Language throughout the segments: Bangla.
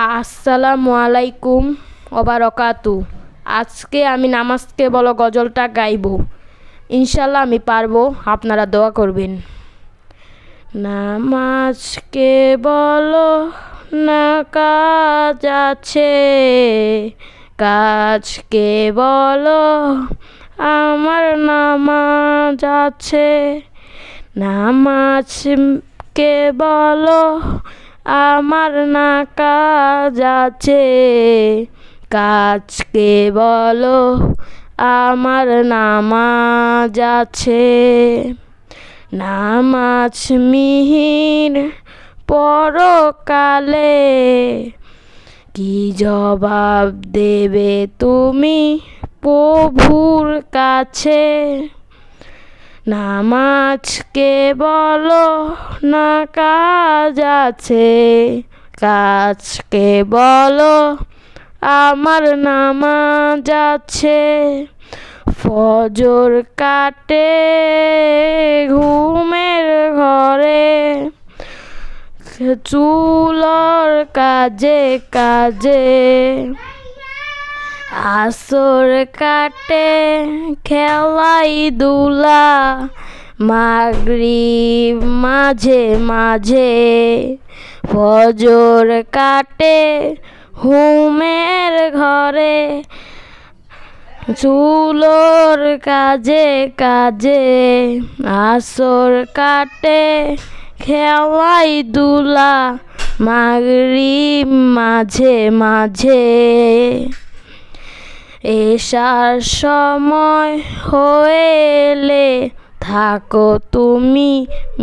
আসসালামু আলাইকুম ওবারাকাতু। আজকে আমি নামাজকে বলো গজলটা গাইব। ইনশাল্লাহ আমি পারবো, আপনারা দোয়া করবেন। নামাজকে বলো না কাজ আছে, কাজকে বলো আমার নামাজ আছে। নামাজকে বলো আমার না কাজ আছে, কাজকে বলো আমার নামাজ আছে। নামাজ মিহির পরকালে কি জবাব দেবে তুমি প্রভুর কাছে। নামাজকে বলো না কাজ আছে, কাজকে বলো আমার নামাজ আছে। ফজর কাটে ঘুমের ঘরে, চুলোর কাজে কাজে। আসর কাটে খেলাই দুলা, মাগরিব মাঝে মাঝে। ফজর কাটে ঘুমের ঘরে, চুলোর কাজে কাজে। আসর কাটে খেলাই দুলা, মাগরিব মাঝে মাঝে। এশার সময় হইলে থাকো তুমি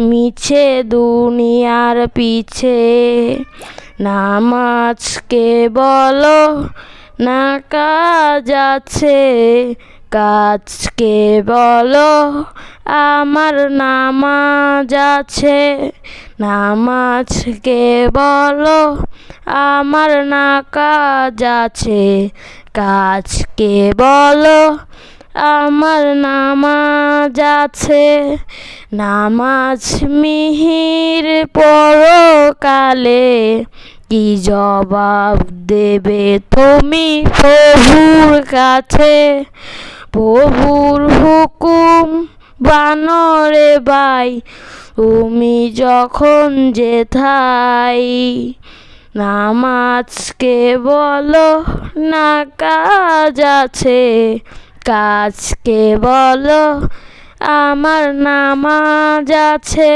মিছে দুনিয়ার পিছে। নামাজকে বলো না কাজ আছে, কাজকে বলো আমার নামাজ আছে। নামাজকে বলো আমার না কাজ আছে, কাজকে বলো আমার নামাজ আছে। নামাজ মিহির পরকালে কি জবাব দেবে তুমি প্রভুর কাছে। প্রভুর হুকুম বানরে ভাই তুমি যখন যেথাই। নামাজকে বলো না কাজ আছে, কাজকে বলো আমার নামাজ আছে।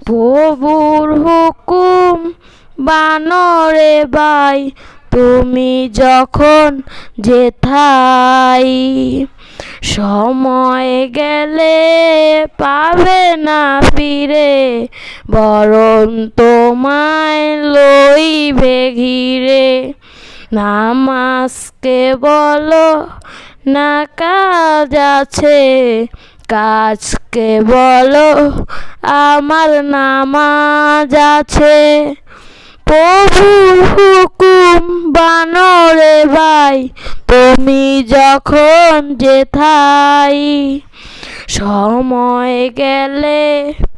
প্রভুর হুকুম বানরে ভাই তুমি যখন যেথাই। সময় গেলে পাবে না ফিরে, বরং তোমায় লইবে ঘিরে। নামাজকে বলো না কাজ আছে, কাজকে বলো আমার নামাজ আছে। প্রভুর হুকুম বানরে ভাই তুমি যখন যেথাই। সময় গেলে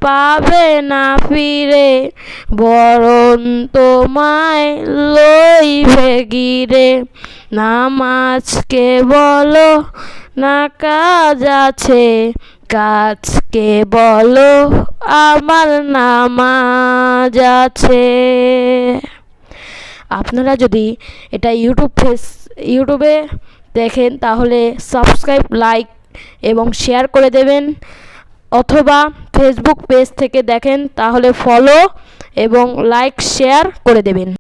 পাবে না ফিরে, বরং তোমায় লইবে ঘিরে। নামাজকে বলো না কাজ আছে, কাজকে বলো আমার নামাজ আছে। আপনারা যদি এটা ইউটিউবে দেখেন তাহলে সাবস্ক্রাইব, লাইক এবং শেয়ার করে দেবেন, অথবা ফেসবুক পেজ থেকে দেখেন তাহলে ফলো এবং লাইক শেয়ার করে দেবেন।